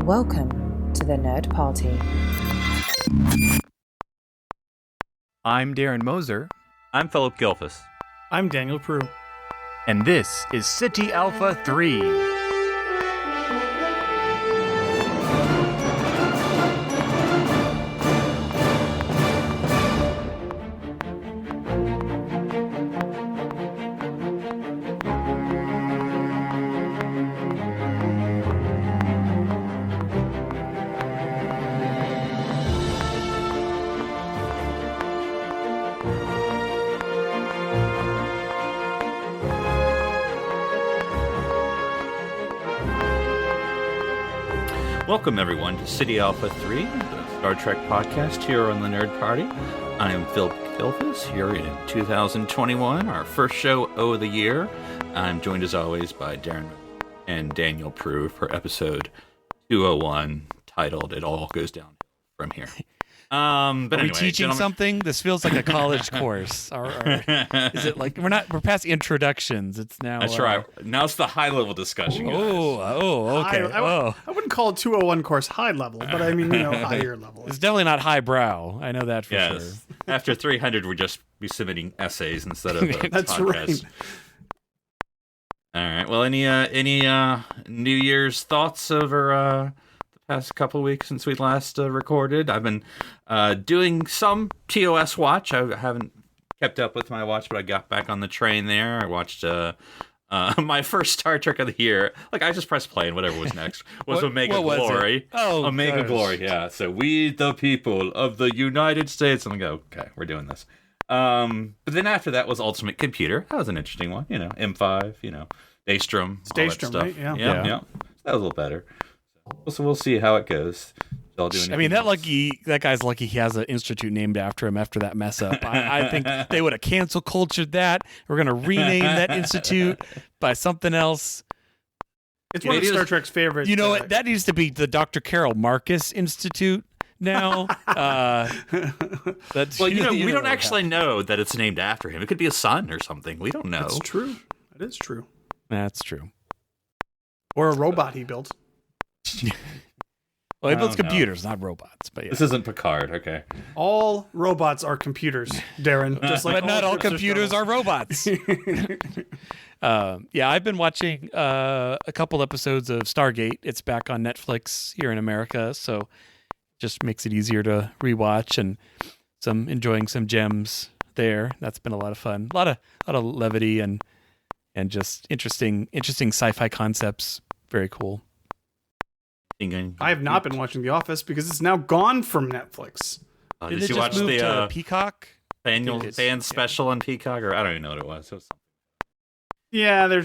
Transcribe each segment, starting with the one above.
Welcome to the Nerd Party. I'm Darren Moser. I'm Philip Gilfus. I'm Daniel Prue. And this is City Alpha 3. Welcome, everyone, to City Alpha 3, the Star Trek podcast here on the Nerd Party. I am Philip Gilfus, here in 2021, our first show of the year. I'm joined, as always, by Darren and Daniel Prue for episode 201, titled It All Goes Down From Here. But Are anyway, we teaching something? This feels like a college course. Or is it like we're past introductions? It's now. That's right. Now it's the high-level discussion. Okay. I wouldn't call it 201 course high level, but I mean, higher level. It's definitely not highbrow. I know that for sure. Yes. After 300, we'd just be submitting essays instead of a That's podcast. right. All right. Well, any New Year's thoughts over the past couple of weeks since we last recorded? I've been doing some TOS watch. I haven't kept up with my watch, but I got back on the train there. I watched my first Star Trek of the year. Like, I just pressed play and whatever was next was Omega what was Glory. it? Oh, Omega gosh. Glory. Yeah. So we, the people of the United States. And I go, okay, we're doing this. But then after that was Ultimate Computer. That was an interesting one. M5. Daystrom. All that stuff. Right? Yeah. Yeah. So that was a little better. So we'll see how it goes. Y'all do I mean, anything else? that guy's lucky he has an institute named after him after that mess up. I think they would have cancel cultured that. We're going to rename that institute by something else. It's one of Star Trek's favorites. You know what? That needs to be the Dr. Carol Marcus Institute now. Well, we don't actually know that it's named after him. It could be a son or something. We don't know. That's true. That is true. That's true. Or a robot he built. Well, he builds don't know. computers, not robots. But yeah. This isn't Picard, okay? All robots are computers, Darren. Just like But not all ships computers are robots. I've been watching a couple episodes of Stargate. It's back on Netflix here in America, so just makes it easier to rewatch and enjoying some gems there. That's been a lot of fun. A lot of levity and just interesting sci-fi concepts. Very cool. I have not been watching The Office because it's now gone from Netflix. Did Did it you just watch move the to Peacock? annual It is, fan yeah. special on Peacock? Or I don't even know what it was. Yeah, they're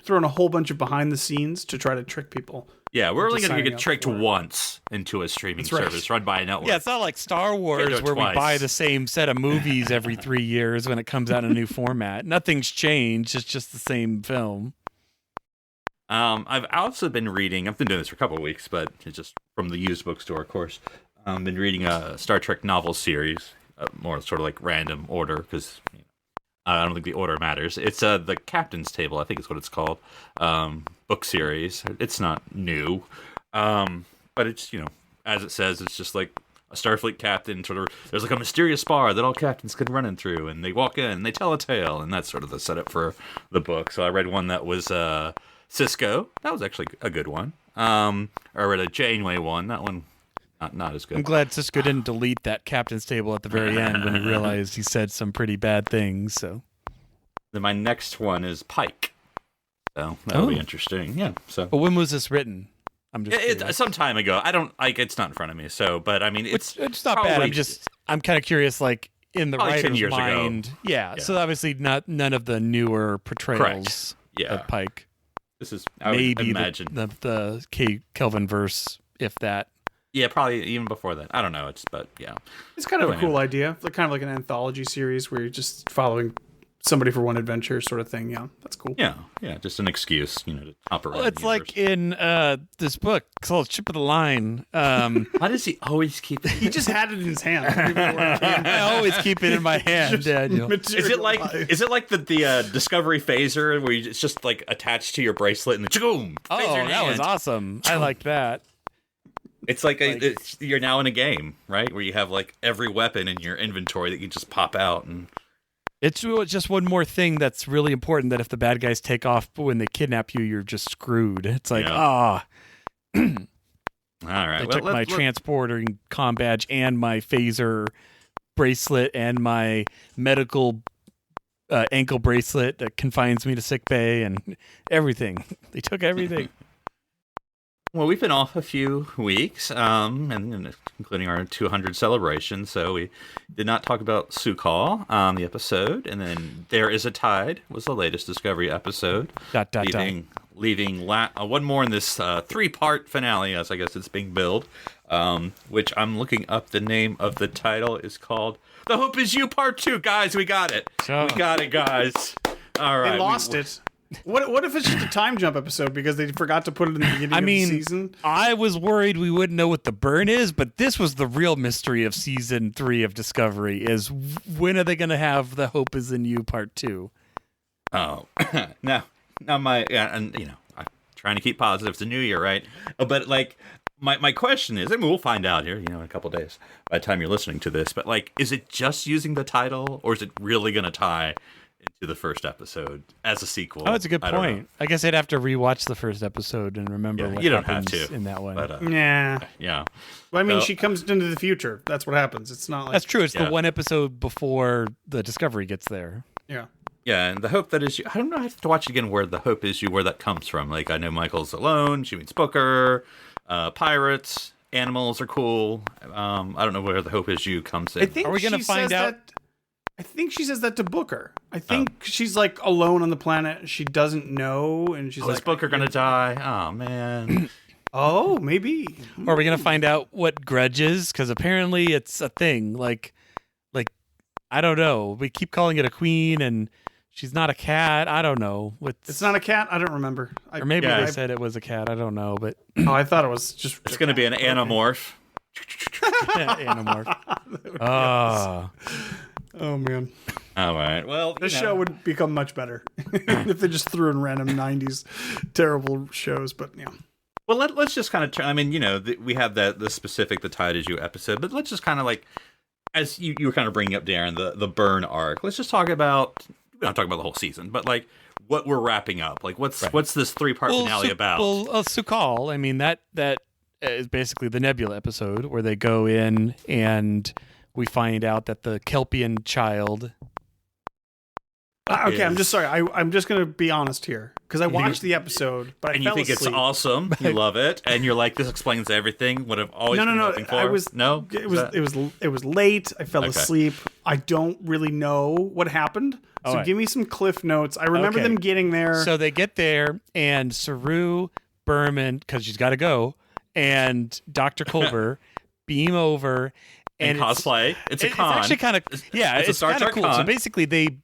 throwing a whole bunch of behind the scenes to try to trick people. Yeah, we're only Just going to signing get up tricked for it. once into a streaming That's right. service run by a network. Yeah, it's not like Star Can't do Wars it where we twice. buy the same set of movies every 3 years when it comes out in a new format. Nothing's changed. It's just the same film. I've also been reading. I've been doing this for a couple of weeks, but it's just from the used bookstore, of course. I've been reading a Star Trek novel series, more sort of like random order, because I don't think the order matters. It's the Captain's Table, I think is what it's called. Book series. It's not new, but it's as it says, it's just like a Starfleet captain. Sort of, there's like a mysterious bar that all captains can run in through, and they walk in, and they tell a tale, and that's sort of the setup for the book. So I read one that was Cisco. That was actually a good one. I read a Janeway one. That one, not as I'm good. glad Cisco didn't delete that captain's table at the very end when he realized he said some pretty bad things. So Then my next one is Pike. So that'll be Oh. interesting. Yeah. So but when was this written? I'm just it's curious. some time ago. I don't like. It's not in front of me. So, but I mean, it's not bad. probably- I'm kind of curious, like in the Probably 10 writer's years ago. mind. Yeah, Yeah. So obviously none of the newer portrayals Yeah. of Pike. This is I would Maybe imagine. the Kelvin verse, if that. Yeah, probably even before that. I don't know. But yeah. It's kind of a Anyway. cool idea, kind of like an anthology series where you're just following somebody for one adventure, sort of thing. Yeah, that's cool. Yeah. Just an excuse, to hop around. Well, it's the like universe. in this book called Ship of the Line. Why does he always keep? He just had it in his hand. I always keep it in my hand, Daniel. Is it like the Discovery phaser where it's just like attached to your bracelet and the boom? Oh, that was awesome. I like that. It's like you're now in a game, right? Where you have like every weapon in your inventory that you just pop out and. It's just one more thing that's really important, that if the bad guys take off when they kidnap you, you're just screwed. It's like, All right. they took my transporting comm badge and my phaser bracelet and my medical ankle bracelet that confines me to sick bay and everything. They took everything. Well, we've been off a few weeks, and including our 200 celebration, so we did not talk about Sukal on the episode, and then There Is a Tide was the latest Discovery episode, leaving one more in this 3-part finale, as I guess it's being billed, which I'm looking up. The name of the title is called The Hope Is You Part 2. Guys, we got it. We got it, guys. All right. They lost it. What if it's just a time jump episode because they forgot to put it in the beginning of the season? I was worried we wouldn't know what the burn is, but this was the real mystery of season 3 of Discovery: is when are they going to have The Hope Is in You Part 2? Oh, now I'm trying to keep positive. It's a new year, right? But like, my question is, and we'll find out here, in a couple days by the time you're listening to this. But like, is it just using the title, or is it really going to tie into the first episode as a sequel? Oh, that's a good point. I guess I'd have to rewatch the first episode and remember what you don't have happens to in that one. But, Yeah. Well, I mean, So- she comes into the future. That's what happens. It's not like That's true. It's Yeah. the one episode before the Discovery gets there. Yeah. Yeah, and the hope that is you. I don't know. I have to watch again where the hope is you, where that comes from. Like, I know Michael's alone. She meets Booker. Pirates, animals are cool. I don't know where the hope is you comes in. I think Are we gonna she find says out? I think she says that to Booker. I think she's like alone on the planet. She doesn't know, and she's is like, Booker gonna die? Oh man. "Oh, maybe." Or are we gonna find out what Grudge is? Because apparently it's a thing. Like I don't know. We keep calling it a queen, and she's not a cat. I don't know. It's not a cat. I don't remember. Or maybe Yeah. they said it was a cat. I don't know, but Oh, I thought it was just. It's gonna be an anamorph. Animorph. Ah. Oh man, All right. Well, this show would become much better if they just threw in random '90s terrible shows. But yeah, Well, let's just kind of. I mean, we have the specific "The Tide Is You" episode, but let's just kind of like, as you were kind of bringing up, Darren, the burn arc. Let's just talk about. We're not talking about the whole season, but like what we're wrapping up. Like, what's this 3-part finale about? Well, Sukal. I mean, that is basically the Nebula episode where they go in and we find out that the Kelpian child. okay. I'm just sorry. I'm just gonna be honest here because I watched the episode, but I and you fell think asleep. it's awesome, you love it, and you're like, this explains everything. What I've always been hoping for. I was no. It was late. I fell Okay. asleep. I don't really know what happened. So Alright. give me some cliff notes. I remember Okay. them getting there. So they get there, and Saru Berman, because she's got to go, and Dr. Culber beam over. And it's- cosplay. It's a con. It's actually kind of it's a Star kind of Trek cool. con. So basically, they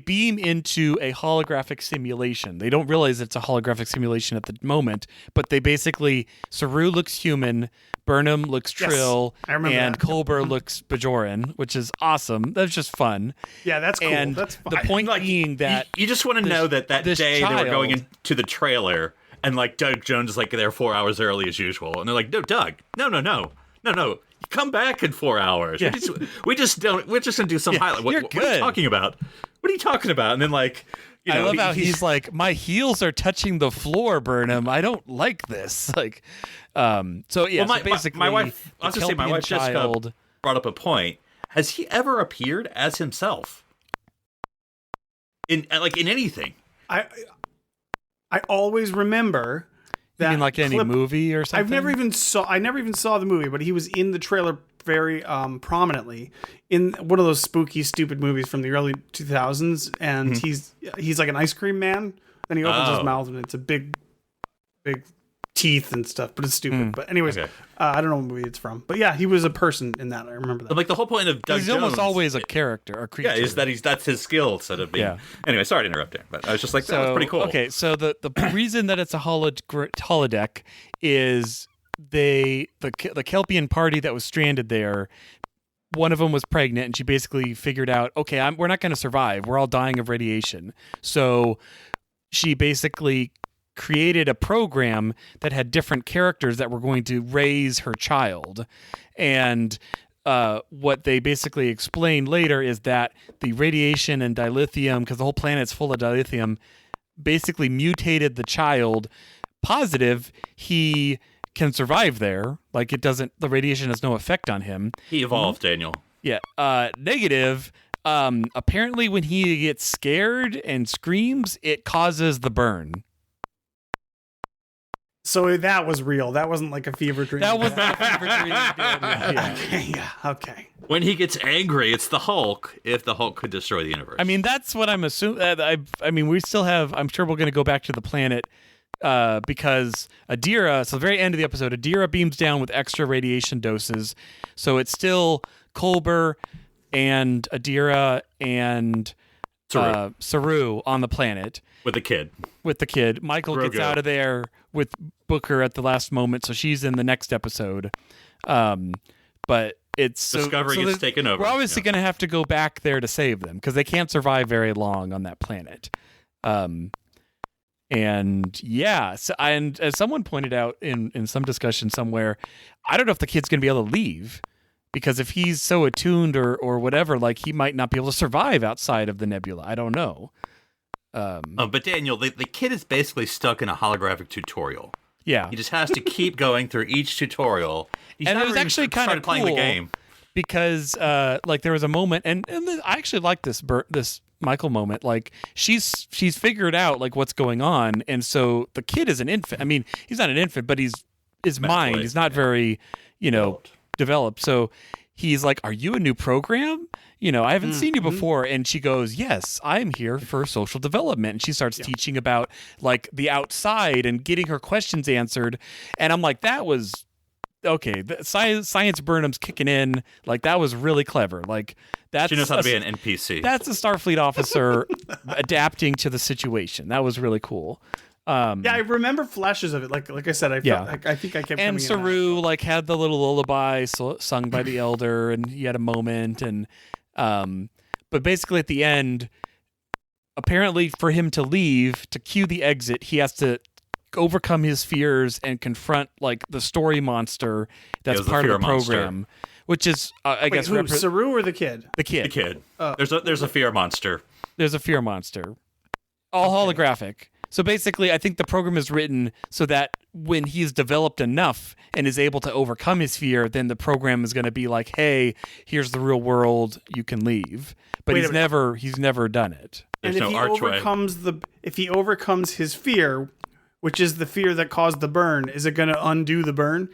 beam into a holographic simulation. They don't realize it's a holographic simulation at the moment, but they basically Saru looks human, Burnham looks Yes, Trill, I remember and that. Culber looks Bajoran, which is awesome. That's just fun. Yeah, that's cool. And That's fine. the point being that you just want to know that this day they were going child- into the trailer, and like Doug Jones is like there 4 hours early as usual, and they're like, no, Doug, no, come back in 4 hours. Yeah. We're just gonna do some highlight. you're What are good. you talking about? What are you talking about? And then like, I love how he's like, my heels are touching the floor, Burnham. I don't like this. Like, so yeah. Well, so basically, my wife. I was the gonna say, my Kelpian wife child. Jessica brought up a point. Has he ever appeared as himself in anything? I always remember that You mean like any clip- movie or something? I never even saw the movie, but he was in the trailer very prominently in one of those spooky, stupid movies from the early 2000s, and he's like an ice cream man. Then he opens Oh. his mouth, and it's a big teeth and stuff, but it's stupid. But anyways, Okay. I don't know what movie it's from, but yeah, he was a person in that. I remember that. But like the whole point of Doug He's Jones, almost always a character, a creature. yeah, is that that's his skill instead of being. Yeah. Anyway, sorry to interrupt there, but I was just like, that was pretty cool. Okay, so the reason that it's a holodeck is the Kelpian party that was stranded there. One of them was pregnant, and she basically figured out, okay, we're not going to survive. We're all dying of radiation. So she basically created a program that had different characters that were going to raise her child. And what they basically explained later is that the radiation and dilithium, because the whole planet's full of dilithium, basically mutated the child. Positive, he can survive there. Like, the radiation has no effect on him. He evolved, Daniel. Yeah. Negative, apparently when he gets scared and screams, it causes the burn. So that was real. That wasn't like a fever dream. That was not a fever dream. Yeah. Okay. When he gets angry, it's the Hulk. If the Hulk could destroy the universe. I mean, that's what I'm assuming. I mean, we still have, I'm sure we're going to go back to the planet because Adira, so the very end of the episode, Adira beams down with extra radiation doses. So it's still Culber and Adira and Saru on the planet. With the kid. Michael Grogu gets out of there with Booker at the last moment, so she's in the next episode. But it's Discovery gets taken over. We're obviously going to have to go back there to save them because they can't survive very long on that planet. And yeah, and as someone pointed out in some discussion somewhere, I don't know if the kid's going to be able to leave because if he's so attuned or whatever, like he might not be able to survive outside of the nebula. I don't know. But Daniel, the kid is basically stuck in a holographic tutorial. Yeah, he just has to keep going through each tutorial. He's and it was actually kind of cool playing the game because, like, there was a moment, and I actually like this Michael moment. Like, she's figured out like what's going on, and so the kid is an infant. I mean, he's not an infant, but his mind is not very, developed. So he's like, "Are you a new program? I haven't seen you before." And she goes, "Yes, I'm here for social development." And she starts teaching about like the outside and getting her questions answered. And I'm like, that was okay. Science Burnham's kicking in. Like, that was really clever. Like, she knows how to be an NPC. That's a Starfleet officer adapting to the situation. That was really cool. I remember flashes of it. Like I said, I think I kept. And Saru like had the little lullaby sung by the Elder, and he had a moment. And but basically at the end, apparently for him to leave to cue the exit, he has to overcome his fears and confront like the story monster that's part of the program, monster. Which is I guess Saru or the kid? The kid. The kid. There's a fear monster. There's a fear monster. All holographic. So basically, I think the program is written so that when he's developed enough and is able to overcome his fear, then the program is going to be like, "Hey, here's the real world. You can leave." But he's never done it. There's and if no he archway. If he overcomes his fear, which is the fear that caused the burn, is it going to undo the burn?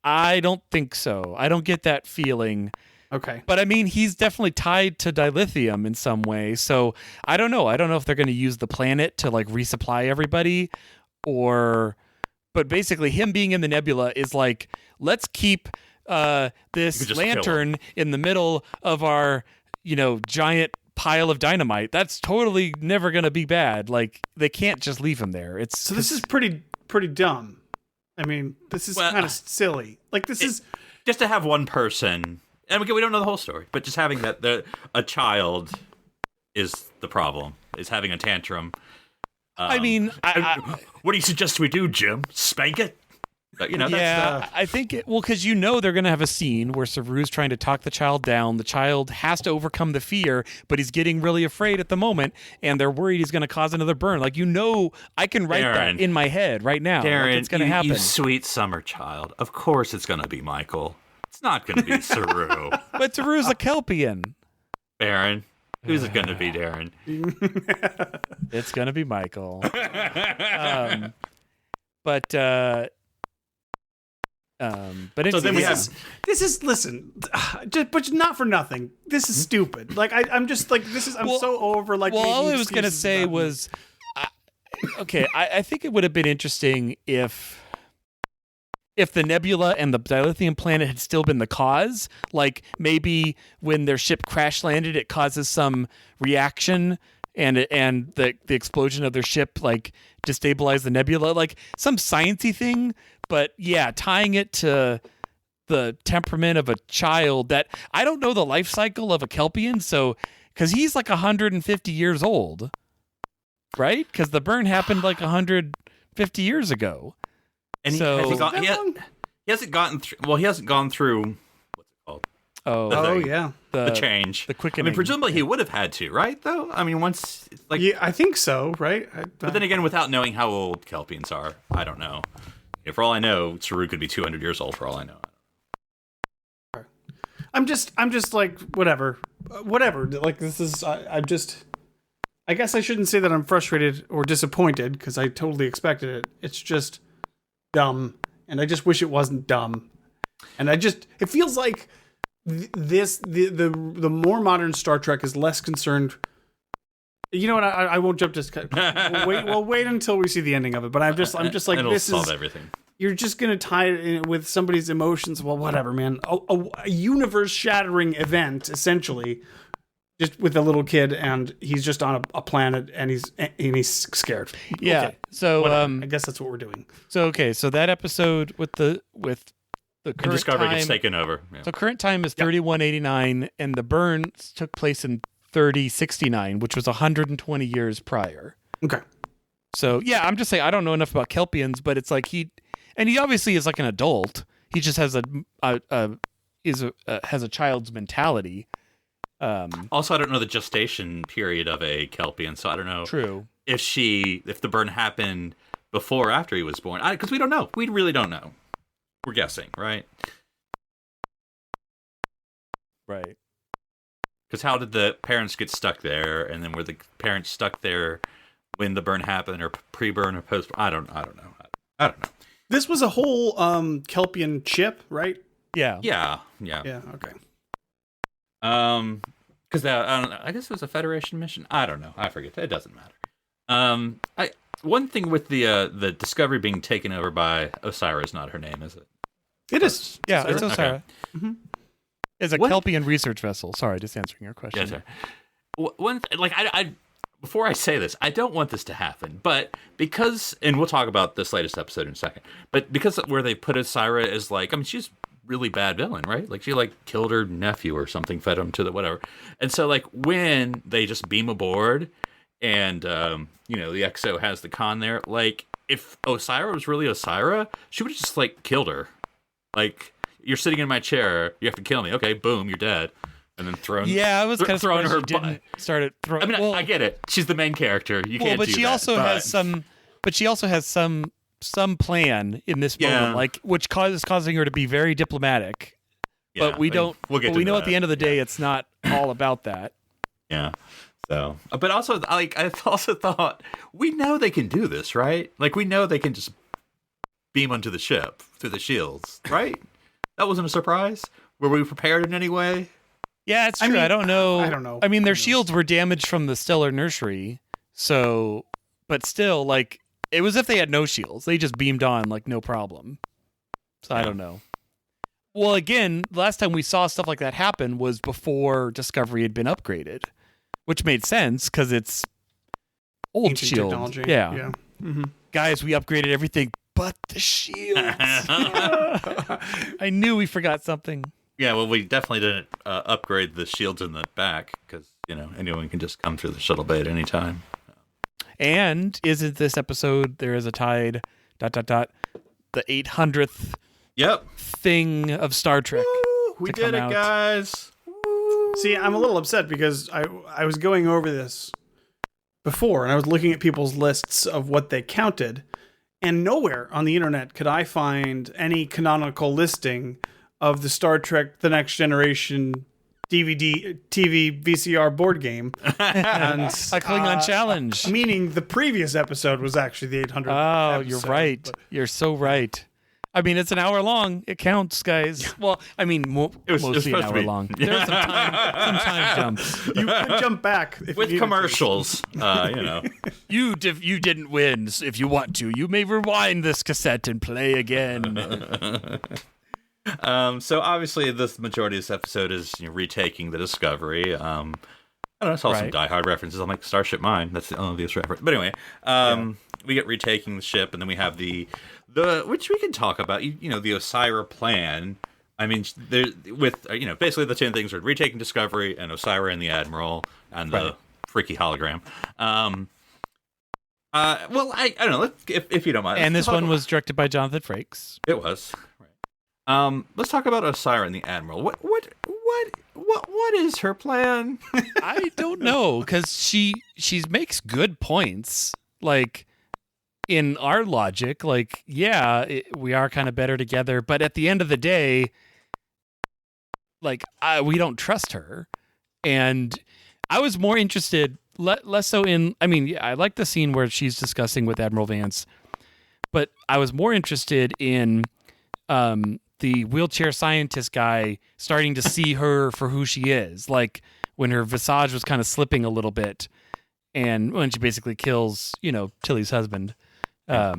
I don't think so. I don't get that feeling. Okay. But I mean, he's definitely tied to dilithium in some way. So I don't know. I don't know if they're going to use the planet to like resupply everybody but basically him being in the nebula is like, let's keep this lantern in the middle of our, giant pile of dynamite. That's totally never going to be bad. Like, they can't just leave him there. This is pretty dumb. I mean, this is kind of silly. Like, this is just to have one person. And we don't know the whole story, but just having that a child is the problem, is having a tantrum. I mean, what do you suggest we do, Jim? Spank it? I think because they're going to have a scene where Saru's trying to talk the child down. The child has to overcome the fear, but he's getting really afraid at the moment, and they're worried he's going to cause another burn. Like, I can write that in my head right now. Darren, like, it's going to happen. You sweet summer child. Of course it's going to be Michael. It's not going to be Saru. But Saru's a Kelpian. Darren. Who's it going to be, Darren? It's going to be Michael. But so then we have listen, but not for nothing. This is stupid. Like I'm just like I'm so over like. Well, all I was gonna say was, I think it would have been interesting if the nebula and the dilithium planet had still been the cause. Like, maybe when their ship crash landed, it causes some reaction. And the explosion of their ship like destabilized the nebula, like some sciencey thing. But yeah, tying it to the temperament of a child that I don't know the life cycle of a Kelpian, so because he's like 150 years old, right? Because the burn happened like 100 50 years ago. And So- he hasn't gotten through. Well, he hasn't gone through. What's it called? Oh, Oh thing. yeah. The change. the I quickening. mean, presumably he would have had to, right? Though, I mean, once like, Yeah, I think so. Right. but then again, without knowing how old Kelpians are, I don't know. For all I know, Saru could be 200 years old. For all I know. I'm just like whatever. Like this is. I guess I shouldn't say that I'm frustrated or disappointed because I totally expected it. It's just dumb, and I just wish it wasn't dumb. And it feels like the more modern Star Trek is less concerned. You know what? I won't jump to wait until we see the ending of it. But I'm just like It'll this solve is everything. you're just gonna tie it in with somebody's emotions. Well, whatever, man. A universe-shattering event, essentially, just with a little kid, and he's just on a planet, and he's scared. yeah. Okay, So whatever. I guess that's what we're doing. so that episode with the And current Discovery time. gets taken over. Yeah. So current time is 3189, and the burn took place in 3069, which was 120 years prior. Okay. So yeah, I'm just saying I don't know enough about Kelpians, but it's like he obviously is like an adult. He just has has a child's mentality. Also, I don't know the gestation period of a Kelpian, so I don't know True. if the burn happened before or after he was born. Because we don't know. We really don't know. We're guessing, right? Right. Because how did the parents get stuck there, and then were the parents stuck there when the burn happened, or pre-burn or post? I don't know. I don't know. This was a whole Kelpian chip, right? Yeah. Yeah. Yeah. Okay. Because I don't know. I guess it was a Federation mission. I don't know. I forget. It doesn't matter. One thing with the Discovery being taken over by Osira is not her name, is it? It is. Yeah, Sorry. it's Osira. Okay. Mm-hmm. It's a What- Kelpian research vessel. Sorry, just answering your question. Yes, sir. I before I say this, I don't want this to happen, but because, and we'll talk about this latest episode in a second, but because where they put Osira is like, I mean, she's really bad villain, right? Like she killed her nephew or something, fed him to the whatever, and so like when they just beam aboard, and the XO has the con there, like if Osira was really Osira, she would have just killed her, like you're sitting in my chair, you have to kill me, okay, boom, you're dead. And then thrown. Yeah, I was kind of throwing surprised her she didn't start it. I mean, I get it. She's the main character. You can't but do she that, also has some. But she also has some plan in this Yeah. moment, which is causing her to be very diplomatic. Yeah, But we don't. We'll get but to we know that. at the end of the day, it's not all about that. Yeah. So, but also, I also thought we know they can do this, right? Like we know they can just beam onto the ship through the shields, right? That wasn't a surprise. Were we prepared in any way? Yeah, it's true. mean, I don't know. I don't know. I mean, their Who knows? shields were damaged from the stellar nursery, so. But still, it was if they had no shields. They just beamed on no problem. So I don't know. Well, again, last time we saw stuff like that happen was before Discovery had been upgraded, which made sense because it's old Ancient shield. technology. Yeah. Yeah. Mm-hmm. Guys, we upgraded everything but the shields. I knew we forgot something. Yeah, well, we definitely didn't upgrade the shields in the back because anyone can just come through the shuttle bay at any time. And isn't this episode there is a tide ... the 800th Yep, thing of Star Trek? we to did come it, out. guys. See, I'm a little upset because I was going over this before, and I was looking at people's lists of what they counted, and nowhere on the internet could I find any canonical listing of the Star Trek: The Next Generation DVD, TV, VCR board game. And, A Klingon challenge. Meaning the previous episode was actually the 800th Oh, episode, you're right. but- You're so right. I mean, it's an hour long. It counts, guys. Well, I mean, It was mostly an supposed to hour be. long. There's some time jumps. You could jump back if you With needed to. commercials, You didn't win. If you want to, you may rewind this cassette and play again. So obviously, the majority of this episode is retaking the Discovery. I don't know, I saw some Right. Die Hard references. I'm like, Starship Mine. That's the obvious reference. But anyway, we get retaking the ship, and then we have the which we can talk about. The Osira plan. I mean, there with basically the 10 things are retaking Discovery and Osira and the Admiral and the freaky hologram. Well, I don't know. If you don't mind. And let's this one talk was directed by Jonathan Frakes. It was. Right. Let's talk about Osira and the Admiral. What is her plan? I don't know, because she makes good points. Like, in our logic, like, yeah, we are kind of better together, but at the end of the day, like, we don't trust her. And I was more interested, less so in, I mean, yeah, I like the scene where she's discussing with Admiral Vance, but I was more interested in the wheelchair scientist guy starting to see her for who she is, like when her visage was kind of slipping a little bit, and when she basically kills, Tilly's husband. Well,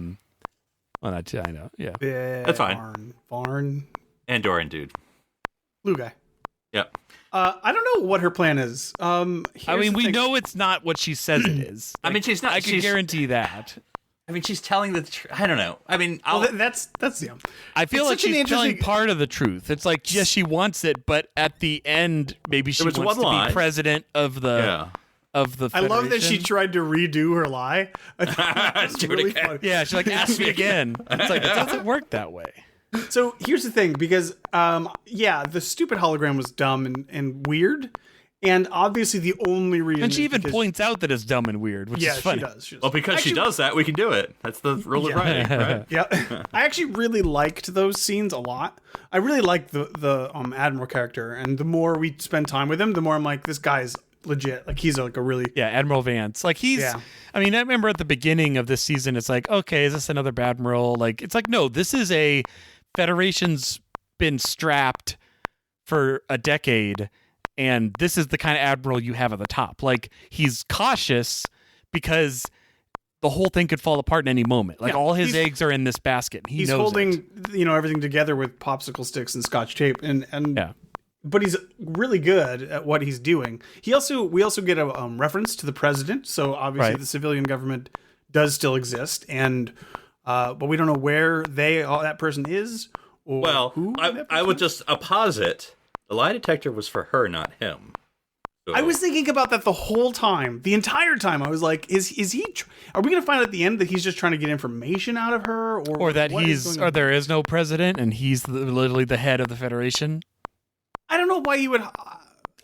not I know, yeah. That's fine. Varn. Andorian dude. Blue guy. Yep. I don't know what her plan is. I mean, we know it's not what she says it is. I mean, she's not. I can guarantee that. I mean, she's telling the truth. I don't know. I mean, that's yeah. I feel It's like such an she's telling interesting- part of the truth. It's like, yes, she wants it, but at the end, maybe she There was wants one to line. be president of the of the I love that she Federation. tried to redo her lie. I thought that was Do it again. funny. Yeah, she's like, ask me again. It's like, it doesn't work that way. So here's the thing, because the stupid hologram was dumb and weird, and obviously the only reason. And she is even because- points out that it's dumb and weird, which Yeah, is funny. she does. She does. Well, because she Actually, does that, we can do it. That's the rule of writing, right? Yeah, I actually really liked those scenes a lot. I really liked the Admiral character, and the more we spend time with him, the more I'm like, this guy's legit. Like, he's like a really Yeah, Admiral Vance. Like, he's, Yeah. I mean, I remember at the beginning of this season, it's like, okay, is this another Admiral? Like, it's like, no, this is a Federation's been strapped for a decade, and this is the kind of Admiral you have at the top. Like, he's cautious because the whole thing could fall apart in any moment. Like, Yeah, all his he's- eggs are in this basket. He he's knows holding it. everything together with popsicle sticks and scotch tape, and Yeah. but he's really good at what he's doing. We also get a reference to the president, so obviously Right. the civilian government does still exist, and but we don't know where that person is or Well, who. that I person would is. just posit the lie detector was for her, not him. So- I was thinking about that the whole time, the entire time. I was like, is he? Are we going to find out at the end that he's just trying to get information out of her, Or that what is going on? there is no president and he's literally the head of the Federation. I don't know why he would.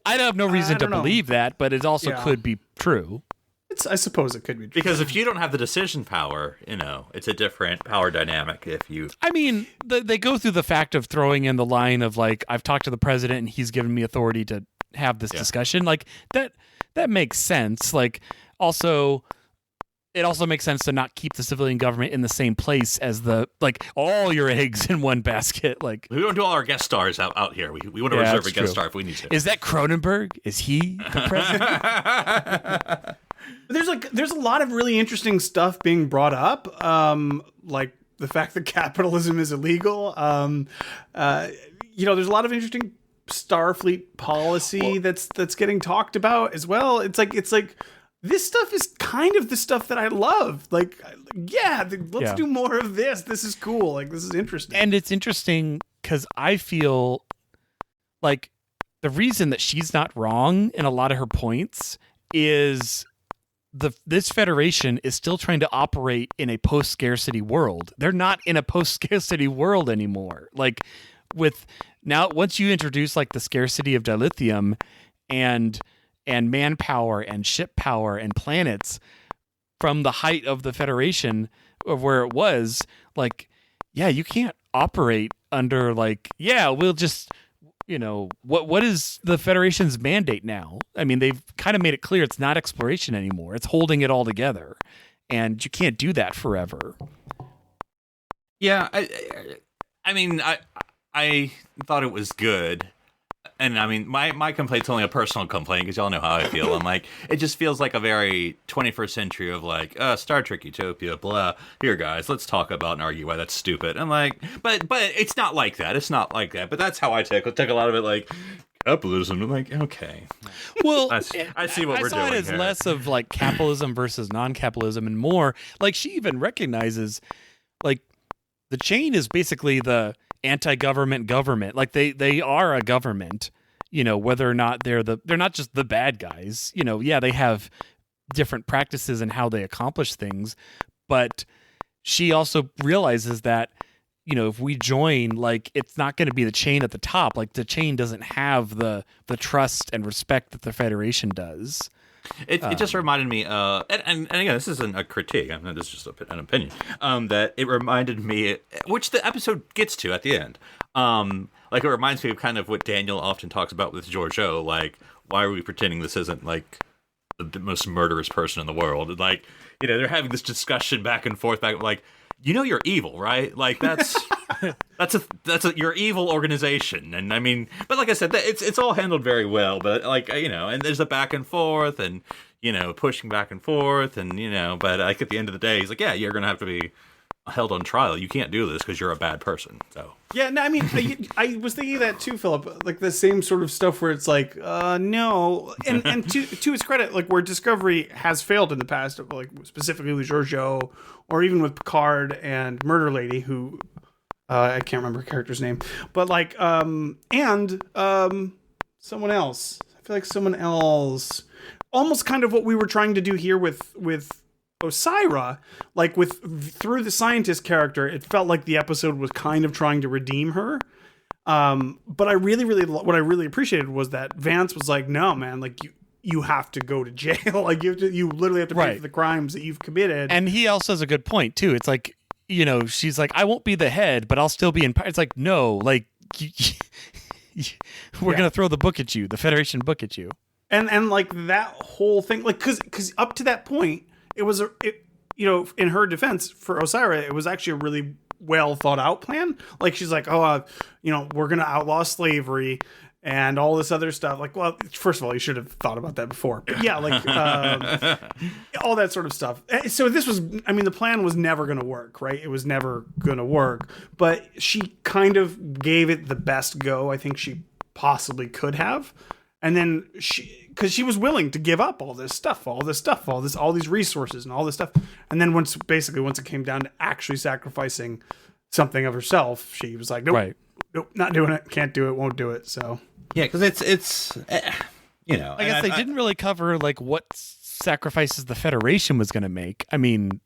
I have no reason I to don't know. believe that, but it also Yeah. could be true. I suppose it could be true. Because if you don't have the decision power, it's a different power dynamic. If you, I mean, they go through the fact of throwing in the line of like, I've talked to the president and he's given me authority to have this discussion. Like that makes sense. Like also, it also makes sense to not keep the civilian government in the same place as all your eggs in one basket. Like, we don't do all our guest stars out here. We want to Yeah, reserve a that's guest true. star if we need to. is that Cronenberg? Is he the president? There's a lot of really interesting stuff being brought up, like the fact that capitalism is illegal. There's a lot of interesting Starfleet policy that's getting talked about as well. It's like this stuff is kind of the stuff that I love. Like, let's do more of this. This is cool. Like, this is interesting. And it's interesting because I feel like the reason that she's not wrong in a lot of her points is this Federation is still trying to operate in a post-scarcity world. They're not in a post-scarcity world anymore. Like, once you introduce like the scarcity of dilithium and manpower and ship power and planets from the height of the Federation of where it was, like, yeah, you can't operate under like, yeah, we'll just, what is the Federation's mandate now? I mean, they've kind of made it clear it's not exploration anymore. It's holding it all together. And you can't do that forever. Yeah, I mean, I thought it was good. And I mean, my complaint's only a personal complaint because y'all know how I feel. I'm like, it just feels like a very 21st century of like, Star Trek Utopia, blah. Here, guys, let's talk about and argue why that's stupid. I'm like, but it's not like that. It's not like that. But that's how I take a lot of it, like capitalism. I'm like, okay. Well, I see what we're I saw doing it as here. less of like capitalism versus non-capitalism and more like she even recognizes like the chain is basically the anti-government government. Like they are a government, whether or not they're not just the bad guys. Yeah, they have different practices and how they accomplish things. But she also realizes that, if we join, like, it's not going to be the chain at the top. Like, the chain doesn't have the trust and respect that the Federation does. It just reminded me, and again, this isn't a critique. I mean, this is just an opinion. That it reminded me, which the episode gets to at the end. Like, it reminds me of kind of what Daniel often talks about with Georgiou. Like, why are we pretending this isn't like the most murderous person in the world? And, like, they're having this discussion back and forth, like, you're evil, right? Like, that's you're evil organization. And I mean, but like I said, it's all handled very well. But like, and there's a back and forth, and pushing back and forth, and but like at the end of the day, he's like, yeah, you're gonna have to be held on trial. You can't do this because you're a bad person. So yeah, no, I mean, I was thinking that too, Philip. Like the same sort of stuff where it's like, no, and to his credit, like where Discovery has failed in the past, like specifically with Georgiou, or even with Picard and Murder Lady, who I can't remember her character's name, but like someone else. I feel like someone else, almost kind of what we were trying to do here with Osyraa, like through the scientist character, it felt like the episode was kind of trying to redeem her. But I what I really appreciated was that Vance was like, no, man, like you have to go to jail. Like you literally have to pay for the crimes that you've committed. And he also has a good point too. It's like, she's like, I won't be the head, but I'll still be in power. It's like, no, like we're going to throw the book at you, the Federation book at you. And like that whole thing, like, cause up to that point, it was, in her defense for Osyraa, it was actually a really well thought out plan. Like she's like, we're going to outlaw slavery and all this other stuff. Like, well, first of all, you should have thought about that before. But yeah, like all that sort of stuff. So this was, the plan was never going to work, right? It was never going to work. But she kind of gave it the best go I think she possibly could have. And then because she was willing to give up all this stuff, all these resources and all this stuff. And then once it came down to actually sacrificing something of herself, she was like, nope, not doing it. Can't do it. Won't do it. So yeah, because it's I guess they didn't really cover like what sacrifices the Federation was going to make. I mean,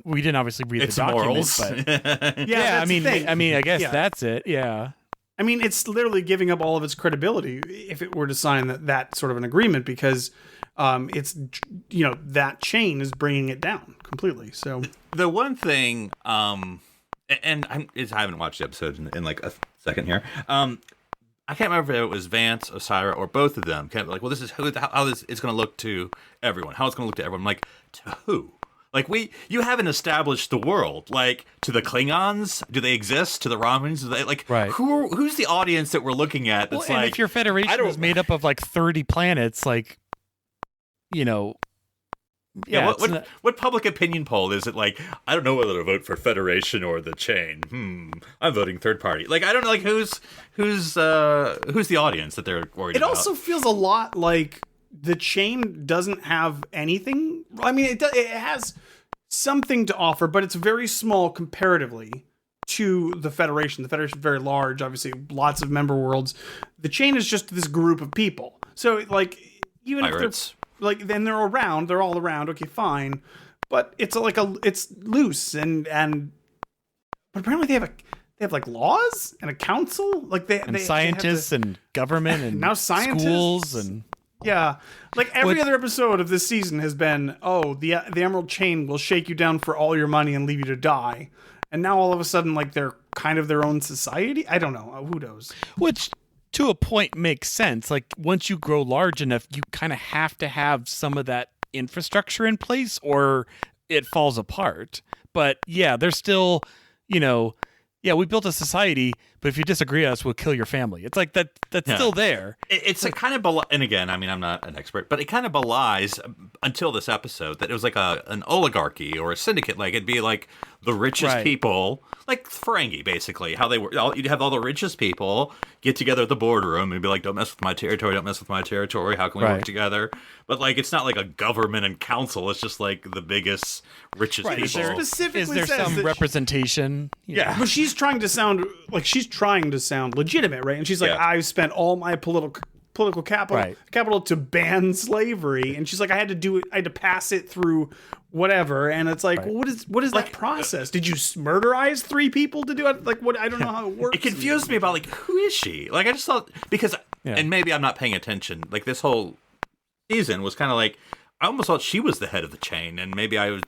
we didn't obviously read the document, morals. But yeah, I mean, I guess that's it. Yeah. I mean, it's literally giving up all of its credibility if it were to sign that sort of an agreement, because it's that chain is bringing it down completely. So the one thing, and I haven't watched the episode in like a second here. I can't remember if it was Vance, Osyraa, or both of them. Like, well, this is how this is going to look to everyone. How it's going to look to everyone. I'm like, to who? Like, you haven't established the world. Like, to the Klingons, do they exist? To the Romans, do they, like, who's the audience that we're looking at? That's and if your Federation is made up of like 30 planets, like, what public opinion poll is it? Like, I don't know whether to vote for Federation or the chain. I'm voting third party. Like, I don't know, like, who's the audience that they're worried about? It also feels a lot like the chain doesn't have anything. I mean, it has something to offer, but it's very small comparatively to the Federation. The Federation is very large, obviously, lots of member worlds. The chain is just this group of people. So, like, even Pirates. if then they're all around. Okay, fine, but it's it's loose and but apparently they have like laws and a council, like they scientists and government and now scientists, schools and. Yeah, like every other episode of this season has been, the Emerald Chain will shake you down for all your money and leave you to die. And now all of a sudden, like, they're kind of their own society? I don't know. Who knows? Which, to a point, makes sense. Like, once you grow large enough, you kind of have to have some of that infrastructure in place or it falls apart. But, yeah, there's still, we built a society, but if you disagree with us, we'll kill your family. It's like that's still there. It's a kind of and again, I mean, I'm not an expert, but it kind of belies until this episode that it was like an oligarchy or a syndicate. Like, it'd be like the richest people, like Ferengi, basically. How they were, you'd have all the richest people get together at the boardroom and be like, "Don't mess with my territory. Don't mess with my territory. How can we work together?" But like, it's not like a government and council. It's just like the biggest, richest people. Specifically, is there some representation? Yeah, but she's trying to sound legitimate, right? And she's like, I've spent all my political political capital Right. capital to ban slavery, and she's like, I had to do it. I had to pass it through whatever, and it's like, Right. well, what is that process? Did you murderize 3 people to do it? Like, what? I don't know how it works. It confused me about like who is she? Like I just thought because Yeah. and maybe I'm not paying attention. Like this whole season was kind of like I almost thought she was the head of the chain, and maybe I was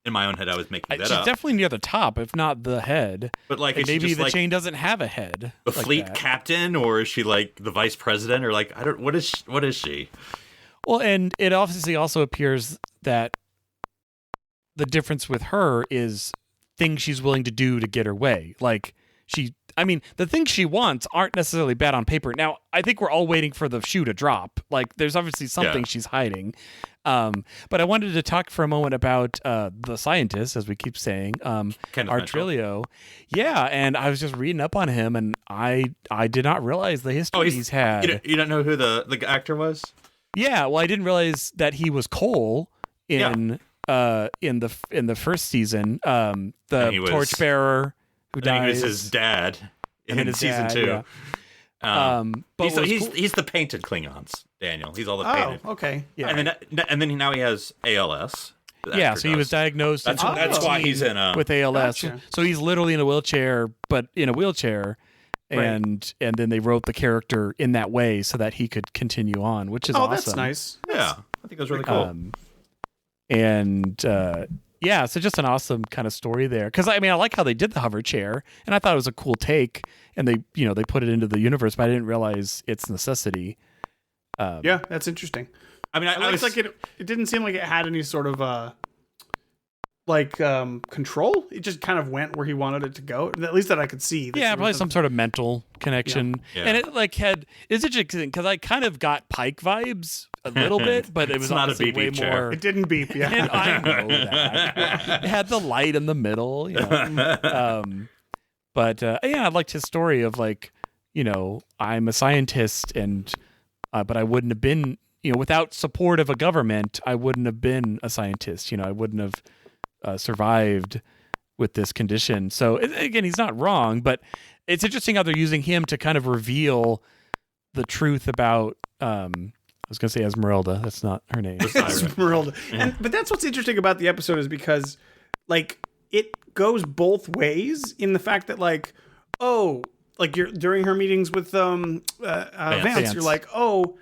in my own head I was making that She's up. definitely near the top, if not the head. But like, And is she maybe just the like chain doesn't have a head. the like fleet that. captain, or is she like the vice president, or like I don't what is she? Well, and it obviously also appears that the difference with her is things she's willing to do to get her way. Like the things she wants aren't necessarily bad on paper. Now, I think we're all waiting for the shoe to drop. Like, there's obviously something Yeah. she's hiding. But I wanted to talk for a moment about the scientist, as we keep saying, Kenneth Mitchell. Artrilio. Yeah, and I was just reading up on him, and I did not realize the history he's had. You don't know who the actor was? Yeah, well, I didn't realize that he was Cole in the first season. The he was- torchbearer who I think he dies. was his dad And in his season dad, 2. yeah. But he's, what was he's, cool- he's the painted Klingons, Daniel. He's all the Oh, painted. okay. Yeah. And then now he has ALS. The yeah, actor so he was does. diagnosed in That's why he's in with ALS. Gotcha. So he's literally in a wheelchair, but in a wheelchair. And then they wrote the character in that way so that he could continue on, which is Oh, awesome. that's nice. Yeah, I think it was really cool. So just an awesome kind of story there. Because I like how they did the hover chair, and I thought it was a cool take, and they put it into the universe, but I didn't realize its necessity. Yeah, that's interesting. I mean, I was like it didn't seem like it had any sort of control. It just kind of went where he wanted it to go. At least that I could see. Yeah, probably some sort of mental connection. Yeah. And it it's interesting because I kind of got Pike vibes a little bit, but it was not a obviously beep way beep chair. more. It didn't beep. Yeah, And I know that. It had the light in the middle, I liked his story of I'm a scientist and but I wouldn't have been, without support of a government, I wouldn't have been a scientist. I wouldn't have survived with this condition. So again, he's not wrong, but it's interesting how they're using him to kind of reveal the truth about I was gonna say Esmeralda. That's not her name. Esmeralda. But that's what's interesting about the episode is because it goes both ways in the fact that you're during her meetings with Vance, you're like, oh,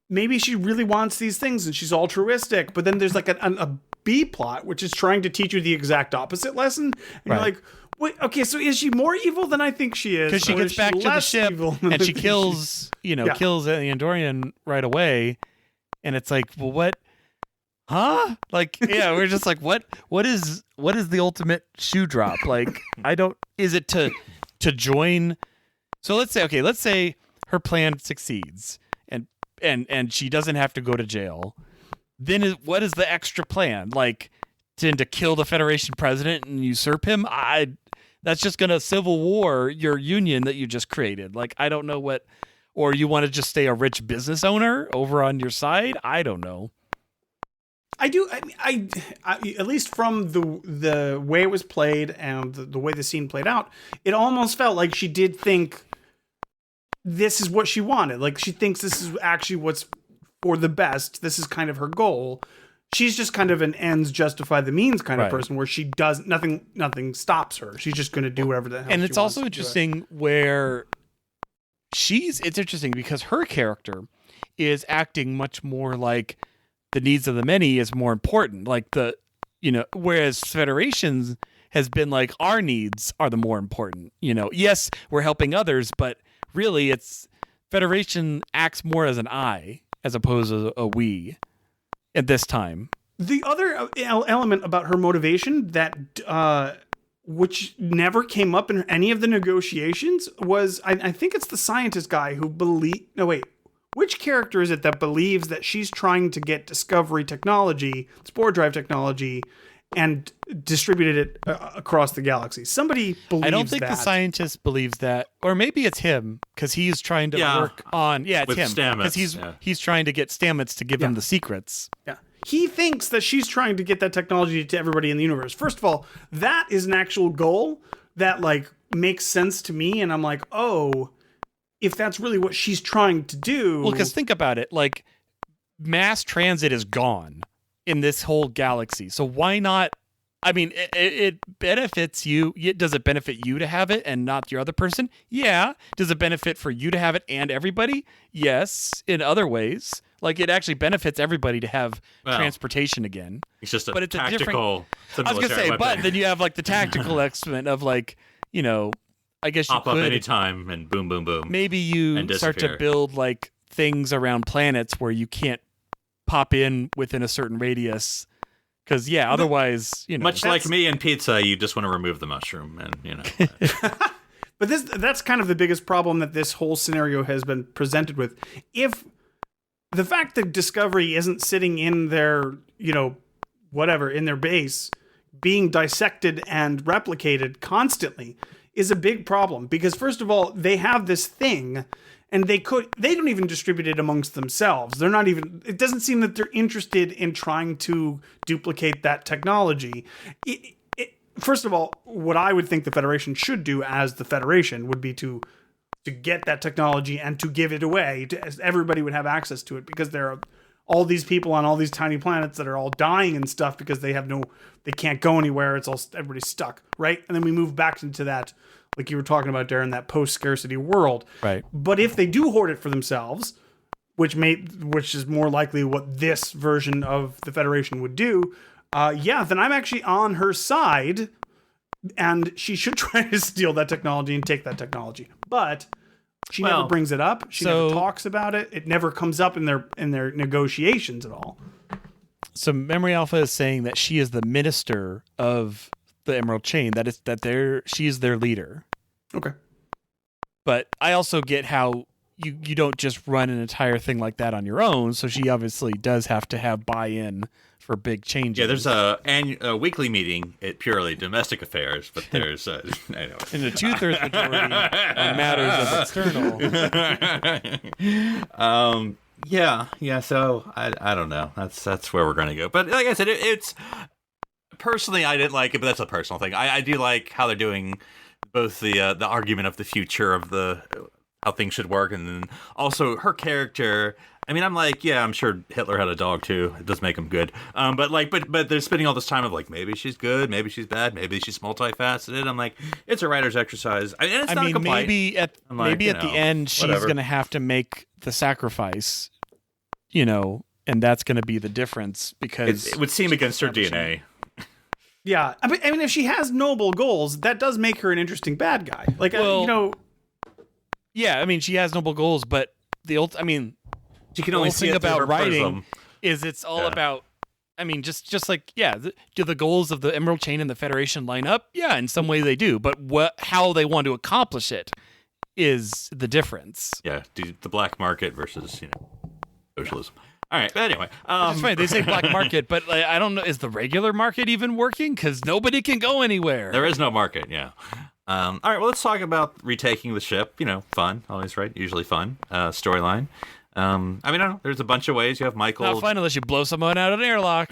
maybe she really wants these things and she's altruistic, but then there's a B plot which is trying to teach you the exact opposit lesson, and you're like, wait, okay, so is she more evil than I think she is? Because she or gets is back to the less ship evil than and I she think kills, kills the Andorian right away, and it's like, well, what? Huh? We're just like, what is the ultimate shoe drop? Like, is it to join? So let's say her plan succeeds and she doesn't have to go to jail. Then what is the extra plan? Like, to kill the Federation president and usurp him? That's just going to civil war your union that you just created. Like, I don't know what, or you want to just stay a rich business owner over on your side? I don't know. I do. I at least from the way it was played and the way the scene played out, it almost felt like she did think this is what she wanted. Like, she thinks this is actually what's for the best. This is kind of her goal. She's just kind of an ends justify the means kind of person, where she does nothing stops her. She's just going to do whatever the hell. And she it's wants also to do. interesting where it's interesting because her character is acting much more like the needs of the many is more important. Like whereas Federations has been like, our needs are the more important. Yes, we're helping others, but really it's Federation acts more as an I as opposed to a we at this time. The other element about her motivation that which never came up in any of the negotiations was, I think it's the scientist guy who which character is it that believes that she's trying to get Discovery technology, spore drive technology, and distributed it across the galaxy? Somebody believes that. I don't think the scientist believes that, or maybe it's him because he's trying to work on. Yeah, it's with him Stamets, because he's trying to get Stamets to give him the secrets. Yeah. He thinks that she's trying to get that technology to everybody in the universe. First of all, that is an actual goal that makes sense to me, and I'm like, oh, if that's really what she's trying to do. Well, because think about it, like mass transit is gone in this whole galaxy. So why not? I mean, it benefits you. Does it benefit you to have it and not your other person? Yeah. Does it benefit for you to have it and everybody? Yes. In other ways, like it actually benefits everybody to have transportation again. It's just but it's tactical. I was gonna say, but then you have like the tactical element of like, you know, I guess you pop could up anytime and boom, boom, boom. maybe you start to build like things around planets where you can't pop in within a certain radius. Because, yeah, otherwise, you know. Much like me and pizza, you just want to remove the mushroom. And, you know. But that's kind of the biggest problem that this whole scenario has been presented with. If the fact that Discovery isn't sitting in their, you know, whatever, in their base, being dissected and replicated constantly is a big problem. Because, first of all, they have this thing... And they don't even distribute it amongst themselves. They're not even, it doesn't seem that they're interested in trying to duplicate that technology. First of all, what I would think the Federation should do as the Federation would be to get that technology and to give it away. Everybody would have access to it because there are all these people on all these tiny planets that are all dying and stuff because they can't go anywhere. It's all, everybody's stuck, right? And then we move back into that, like you were talking about, Darren, that post-scarcity world. Right. But if they do hoard it for themselves, which is more likely what this version of the Federation would do, then I'm actually on her side, and she should try to steal that technology and take that technology. But she never brings it up. She never talks about it. It never comes up in their negotiations at all. So Memory Alpha is saying that she is the minister of the Emerald Chain, she's their leader. Okay. But I also get how you don't just run an entire thing like that on your own, so she obviously does have to have buy-in for big changes. Yeah, there's a weekly meeting at purely domestic affairs, but there's anyway. In a 2/3 majority on matters of external. Yeah. So I don't know. That's where we're gonna go. But like I said, it's personally I didn't like it, but that's a personal thing. I do like how they're doing both the argument of the future of how things should work, and then also her character. I mean, I'm like, yeah, I'm sure Hitler had a dog too. It does make him good. But they're spending all this time of like, maybe she's good, maybe she's bad, maybe she's multifaceted. I'm like, it's a writer's exercise. Maybe at the end she's going to have to make the sacrifice, you know, and that's going to be the difference because it would seem against her DNA. Yeah, I mean, if she has noble goals, that does make her an interesting bad guy. Like, you know. Yeah, I mean, she has noble goals, but you can only see it about writing is it's all about. I mean, just like do the goals of the Emerald Chain and the Federation line up? Yeah, in some way they do, but how they want to accomplish it is the difference. Yeah, the black market versus socialism. All right, but anyway, it's funny they say black market, but like, I don't know, is the regular market even working? Because nobody can go anywhere. There is no market. Yeah. All right, well, let's talk about retaking the ship. Fun, always right, usually fun storyline. I mean, I don't know. There's a bunch of ways. You have Michael. Not fun unless you blow someone out of an airlock.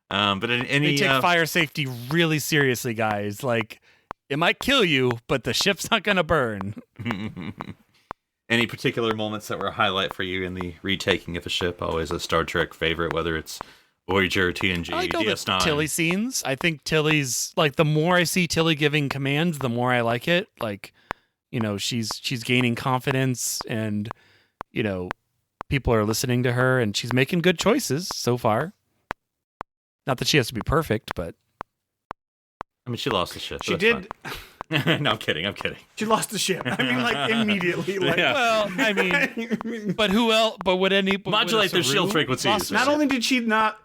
But they take fire safety really seriously, guys. Like, it might kill you, but the ship's not gonna burn. Any particular moments that were a highlight for you in the retaking of a ship? Always a Star Trek favorite, whether it's Voyager, TNG, I like DS9. The Tilly scenes. I think Tilly's like the more I see Tilly giving commands, the more I like it. Like, she's gaining confidence, and people are listening to her, and she's making good choices so far. Not that she has to be perfect, but I mean, she lost the ship. She did. No, I'm kidding. She lost the ship. I mean, like, immediately. Like, yeah. Well, I mean, but who else? But would modulate their shield frequencies? Not only did she not.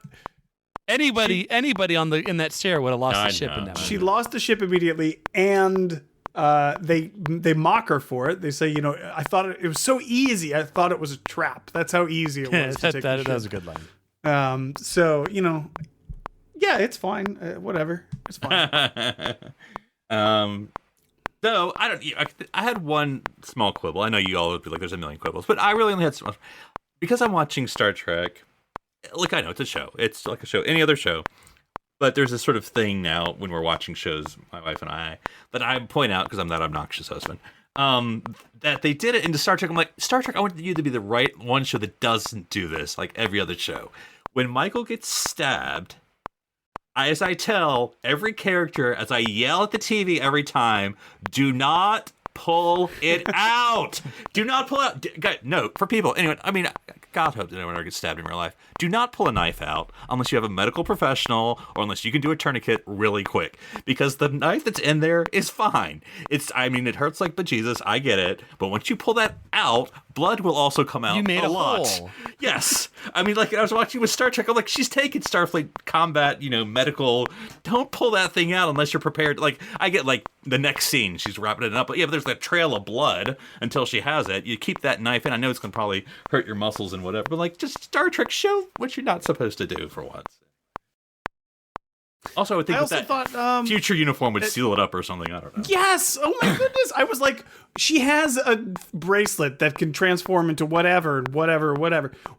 Anybody in that stair would have lost the ship in that. She lost the ship immediately, and they mock her for it. They say, I thought it was so easy. I thought it was a trap. That's how easy it was to take the ship. That was a good line. So yeah, it's fine. Whatever, it's fine. Though I had one small quibble. I know you all would be like, "There's a million quibbles," but I really only had small because I'm watching Star Trek. Look, I know it's a show. It's like a show, any other show. But there's this sort of thing now when we're watching shows, my wife and I, that I point out because I'm that obnoxious husband. that they did it into Star Trek. I'm like, Star Trek, I want you to be the one show that doesn't do this like every other show. When Michael gets stabbed, as I tell every character, as I yell at the TV every time, do not pull it out. Do not pull out. No, for people. Anyway, I mean, God hope that no one ever gets stabbed in real life. Do not pull a knife out unless you have a medical professional or unless you can do a tourniquet really quick. Because the knife that's in there is fine. I mean, it hurts like bejesus. I get it. But once you pull that out, blood will also come out. You made a lot. hole. Yes. I mean, like, I was watching with Star Trek. I'm like, she's taking Starfleet combat, medical. Don't pull that thing out unless you're prepared. Like, I get, like, the next scene, she's wrapping it up. But yeah, but there's that trail of blood until she has it. You keep that knife in. I know it's going to probably hurt your muscles and whatever. But, like, just Star Trek, show what you're not supposed to do for once. Also, I would think that future uniform would seal it up or something. I don't know. Yes. Oh my goodness. I was like, she has a bracelet that can transform into whatever.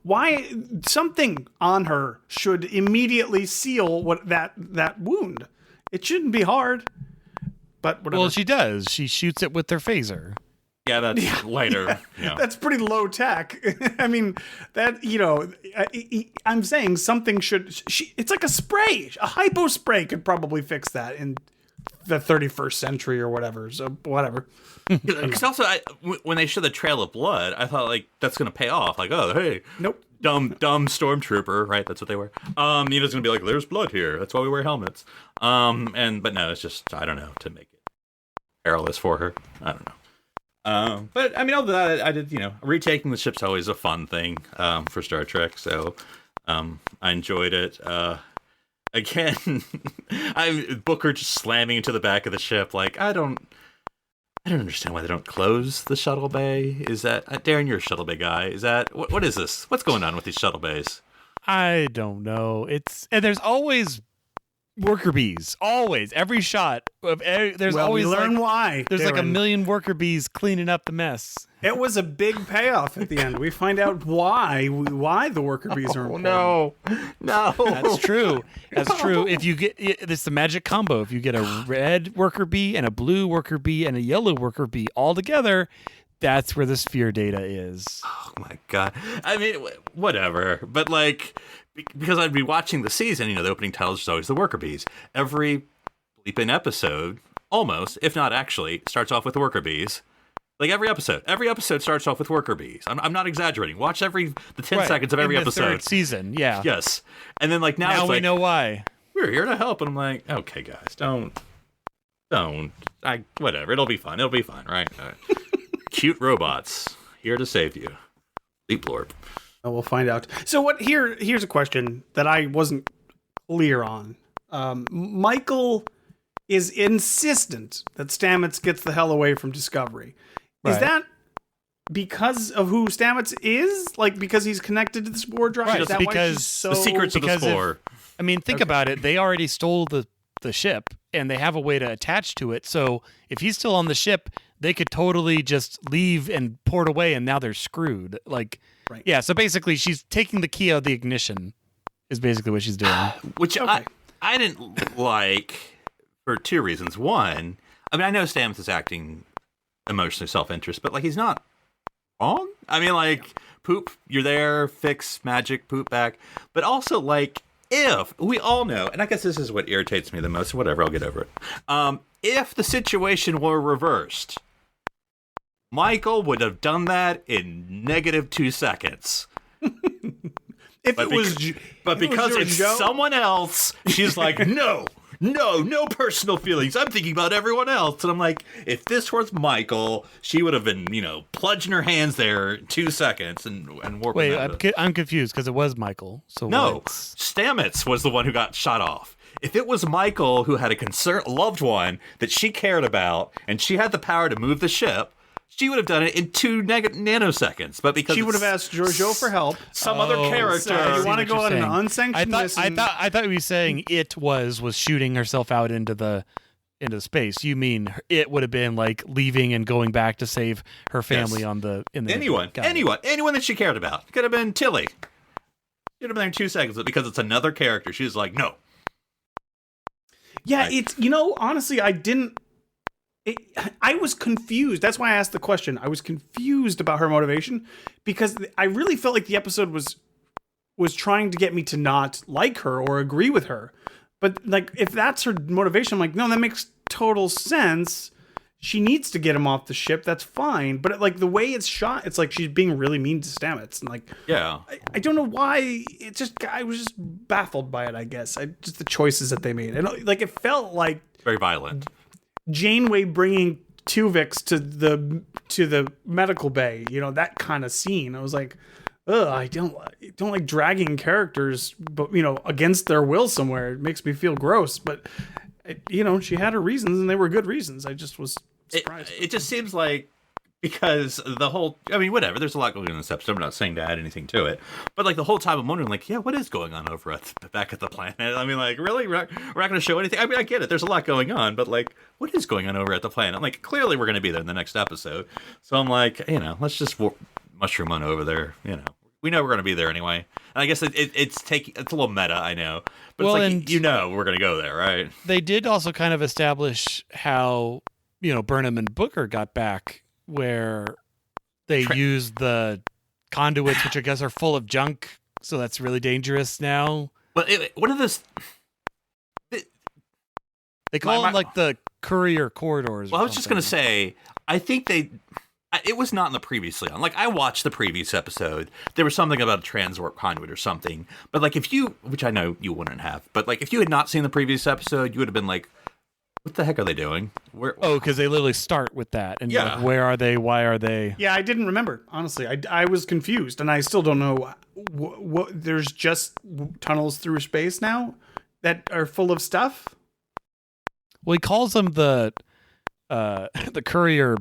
Why something on her should immediately seal that wound? It shouldn't be hard. But whatever. Well, she does. She shoots it with their phaser. Yeah, that's later. Yeah. That's pretty low tech. I mean, that, I'm saying something it's like a spray. A hypo spray could probably fix that in the 31st century or whatever. So, whatever. Because also, when they show the trail of blood, I thought, like, that's going to pay off. Like, oh, hey. Nope. Dumb stormtrooper, right? That's what they wear. Nina's going to be like, there's blood here. That's why we wear helmets. But no, it's just, I don't know, to make it perilous for her. I don't know. But I mean, other than that, I did, retaking the ship's always a fun thing for Star Trek, so I enjoyed it. Again, Booker just slamming into the back of the ship. Like, I don't understand why they don't close the shuttle bay. Is that Darren? You're a shuttle bay guy. Is that what is this? What's going on with these shuttle bays? I don't know. And there's always worker bees. Always. Every shot of there's always we learn why. There's like a million worker bees cleaning up the mess. It was a big payoff at the end. We find out why the worker bees are important. No. That's true. That's true. If you get it's the magic combo. If you get a red worker bee and a blue worker bee and a yellow worker bee all together, that's where the sphere data is. Oh my God. I mean, whatever. But like, because I'd be watching the season, the opening titles is always the worker bees. Every bleeping episode, almost, if not actually, starts off with the worker bees. Like every episode starts off with worker bees. I'm not exaggerating. Watch the 10 seconds of every in the episode. Third season, yeah. Yes. And then like now it's we like, know why. We're here to help. And I'm like, okay, guys, don't. Whatever. It'll be fun. Right? Cute robots here to save you. Leap Lord. Oh, we'll find out. So here's a question that I wasn't clear on. Michael is insistent that Stamets gets the hell away from Discovery. Is that because of who Stamets is? Like, because he's connected to the spore drive? Right, is that because why she's so... The secrets of the spore. Think about it. They already stole the ship, and they have a way to attach to it. So if he's still on the ship, they could totally just leave and port away, and now they're screwed. Like, right. Yeah, so basically she's taking the key out of the ignition is basically what she's doing. Which okay. I didn't like for two reasons. One, I mean, I know Stamets is acting emotionally self-interest, but like he's not wrong. I mean, like, poop, you're there, fix magic, poop back. But also, like, if we all know, and I guess this is what irritates me the most, whatever, I'll get over it. If the situation were reversed, Michael would have done that in -2 seconds. But because it's someone else, she's like, no personal feelings. I'm thinking about everyone else. And I'm like, if this was Michael, she would have been, plunging her hands there in 2 seconds and warping. Wait, I'm confused because it was Michael. So no, Stamets was the one who got shot off. If it was Michael who had a loved one that she cared about and she had the power to move the ship, she would have done it in 2 nanoseconds. But because she would have asked Giorgio for help, some other character. So you want to go on an unsanctioned mission? I thought you were saying it was shooting herself out into space. You mean it would have been like leaving and going back to save her family anyone that she cared about. It could have been Tilly. She would have been there in 2 seconds, but because it's another character, she's like, no. Yeah, right. It's honestly, I didn't. I was confused. That's why I asked the question. I was confused about her motivation because I really felt like the episode was trying to get me to not like her or agree with her. But like, if that's her motivation, I'm like, no, that makes total sense. She needs to get him off the ship. That's fine. But like the way it's shot, it's like she's being really mean to Stamets. And like, Yeah. I don't know why. I was just baffled by it. I guess just the choices that they made. And like, it felt like Very violent. Janeway bringing Tuvix to the medical bay, that kind of scene. I was like, ugh, I don't like dragging characters, but against their will somewhere. It makes me feel gross. But she had her reasons, and they were good reasons. I just was surprised. It just seems like because the whole, I mean, whatever. There's a lot going on in this episode. I'm not saying to add anything to it, but like the whole time I'm wondering, like, yeah, what is going on over back at the planet? I mean, like, really, we're not going to show anything. I mean, I get it. There's a lot going on, but like, what is going on over at the planet? I'm like, clearly we're going to be there in the next episode. So I'm like, let's just mushroom on over there. We know we're going to be there anyway. And I guess it's a little meta, I know, but Well, it's and like we're going to go there, right? they did also kind of establish how Burnham and Booker got back, where they used the conduits, which I guess are full of junk, so that's really dangerous now. But one of those. They call them like the courier corridors. Well, I was just going to say, I think it was not in the previously on. Like, I watched the previous episode. There was something about a transwarp conduit or something. But, like, which I know you wouldn't have, but, like, if you had not seen the previous episode, you would have been like, what the heck are they doing? Because they literally start with that. And Yeah. like, where are they? Why are they? Yeah, I didn't remember, honestly. I was confused, and I still don't know what there's just tunnels through space now that are full of stuff. Well, he calls them the courier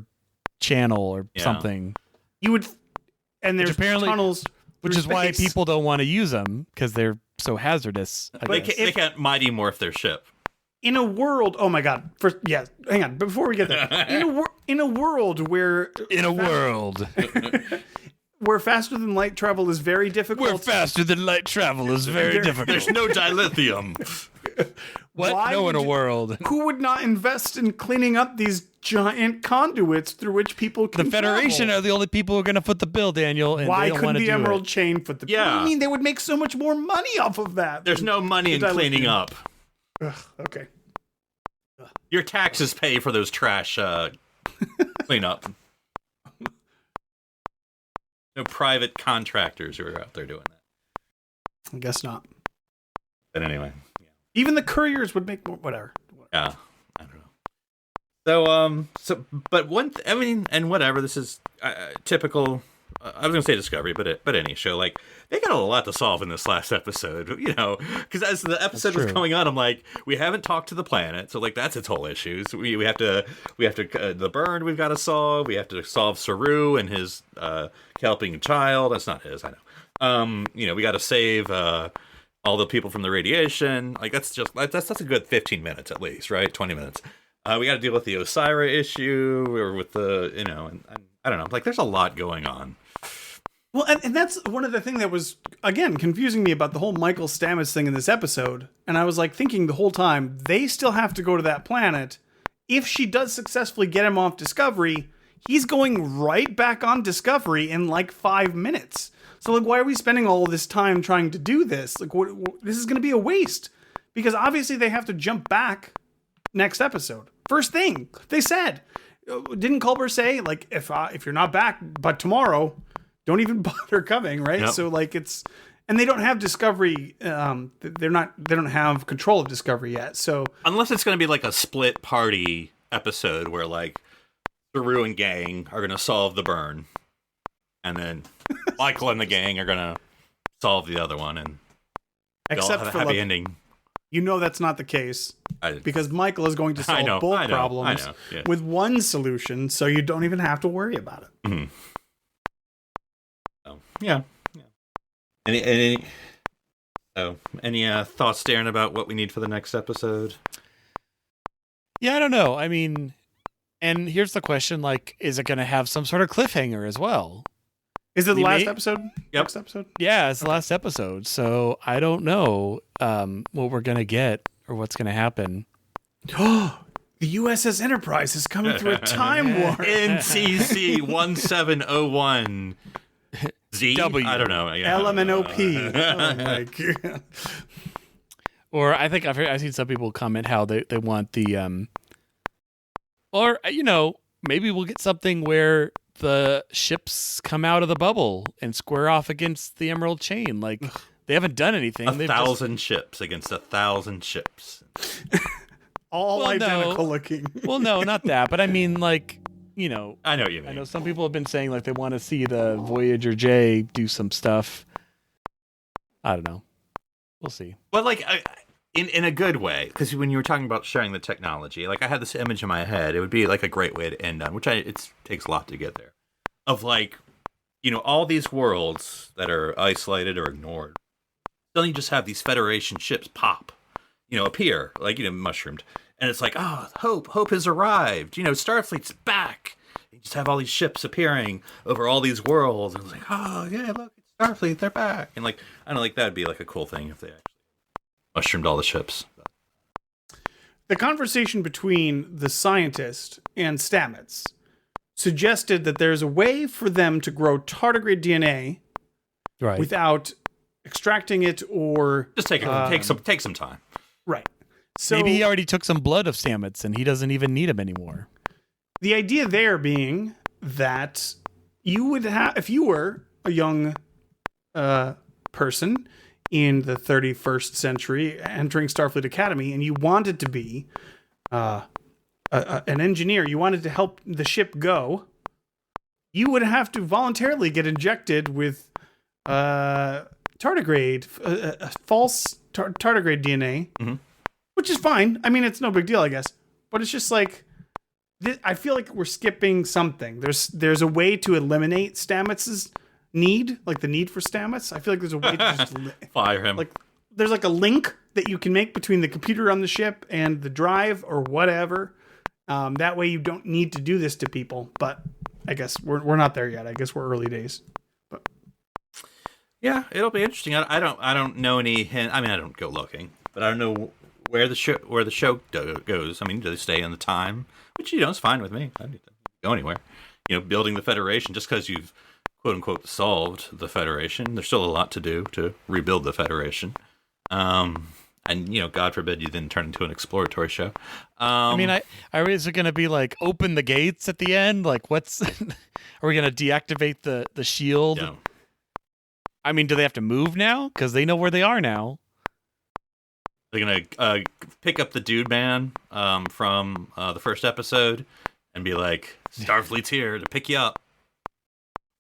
channel or Yeah. something, You would, and there's apparently- tunnels, which through is why space. people don't want to use them because they're so hazardous. I guess. They can't mighty morph their ship. In a world, oh my god! Hang on. Before we get there, in a world where where faster than light travel is very difficult, where faster than light travel is very difficult. There's no dilithium. What? Why No, would in a you- world. who would not invest in cleaning up these giant conduits through which people can The Federation travel? are the only people who are going to foot the bill, Daniel. And Why they don't couldn't want to the do Emerald it. Chain foot the bill? Yeah. What do you mean they would make so much more money off of that? There's no money in Dilithium. cleaning up. Ugh, okay. Your taxes pay for those trash cleanup. No private contractors who are out there doing that. I guess not. But anyway, Even the couriers would make more. Whatever. yeah, I don't know. But and whatever. This is typical. I was gonna say Discovery, but any show, like, they got a lot to solve in this last episode, because as the episode was true. going on, I'm like, we haven't talked to the planet, so like that's its whole issues. We have to the burn we've got to solve. We have to solve Saru and his helping child. That's not his, I know. We got to save all the people from the radiation. Like that's a good 15 minutes at least, right? 20 minutes. We got to deal with the Osira issue, or with the and I don't know. Like, there's a lot going on. Well, and that's one of the things that was, again, confusing me about the whole Michael Stamets thing in this episode. And I was like thinking the whole time, they still have to go to that planet. If she does successfully get him off Discovery, he's going right back on Discovery in like 5 minutes. So like, why are we spending all this time trying to do this? Like, this is going to be a waste, because obviously they have to jump back next episode. First thing they said, didn't Culber say, like, if you're not back but tomorrow, don't even bother coming, right? Yep. So like, and they don't have Discovery. They don't have control of Discovery yet. So Unless it's going to be like a split party episode where like Saru and gang are going to solve the burn, and then Michael and the gang are going to solve the other one, and they'll except have a for happy like, ending. that's not the case, I- because Michael is going to I solve know, both I know, problems I know, yeah. with one solution, so you don't even have to worry about it. So, yeah. Any thoughts, Darren, about what we need for the next episode? Yeah, I don't know. I mean, and here's the question: like, is it going to have some sort of cliffhanger as well? Is it the You last may- episode? Yep. Next episode? Yeah, it's the last episode, so I don't know what we're going to get or what's going to happen. The USS Enterprise is coming through a time warp. NCC 1701 Z. W. I don't know. Yeah. LMNOP. Oh my god. Or I think I've seen some people comment how they want the or maybe we'll get something where the ships come out of the bubble and square off against the Emerald Chain. Like they haven't done anything. 1,000 ships against 1,000 ships. All Well, no. identical looking. Well, no, not that. But I mean, like, I know what you mean. I know some people have been saying like they want to see the Voyager J do some stuff. I don't know. We'll see. But like, in a good way, because when you were talking about sharing the technology, like I had this image in my head. It would be like a great way to end on, which it takes a lot to get there. Of like, all these worlds that are isolated or ignored. Then you just have these Federation ships pop, appear like mushroomed, and it's like, oh, hope has arrived. Starfleet's back. You just have all these ships appearing over all these worlds, and it's like, oh yeah, look, it's Starfleet, they're back. And like, I don't know, like that'd be like a cool thing if they actually mushroomed all the ships. The conversation between the scientist and Stamets suggested that there's a way for them to grow tardigrade DNA Right. without extracting it or Just take some time. right. So Maybe he already took some blood of Stamets and he doesn't even need him anymore. the idea there being that you would have, if you were a young person in the 31st century entering Starfleet Academy and you wanted to be an engineer, you wanted to help the ship go, you would have to voluntarily get injected with tardigrade, false tardigrade DNA, which is fine. I mean, it's no big deal, I guess. But it's just like, I feel like we're skipping something. There's a way to eliminate Stamets's need, like the need for Stamets. I feel like there's a way to just Fire him. like there's like a link that you can make between the computer on the ship and the drive or whatever. That way you don't need to do this to people. But I guess we're not there yet. I guess we're early days. But Yeah, it'll be interesting. I don't know any hint. I mean, I don't go looking, but I don't know where the show goes. I mean, do they stay on the time? Which is fine with me. I don't need to go anywhere. Building the Federation, just because you've quote unquote solved the Federation, there's still a lot to do to rebuild the Federation. And God forbid you then turn into an exploratory show. I mean, is it going to be like open the gates at the end? Like, what's are we going to deactivate the shield? No. I mean, do they have to move now? Because they know where they are now. They're gonna pick up the dude man from the first episode and be like, Starfleet's here to pick you up.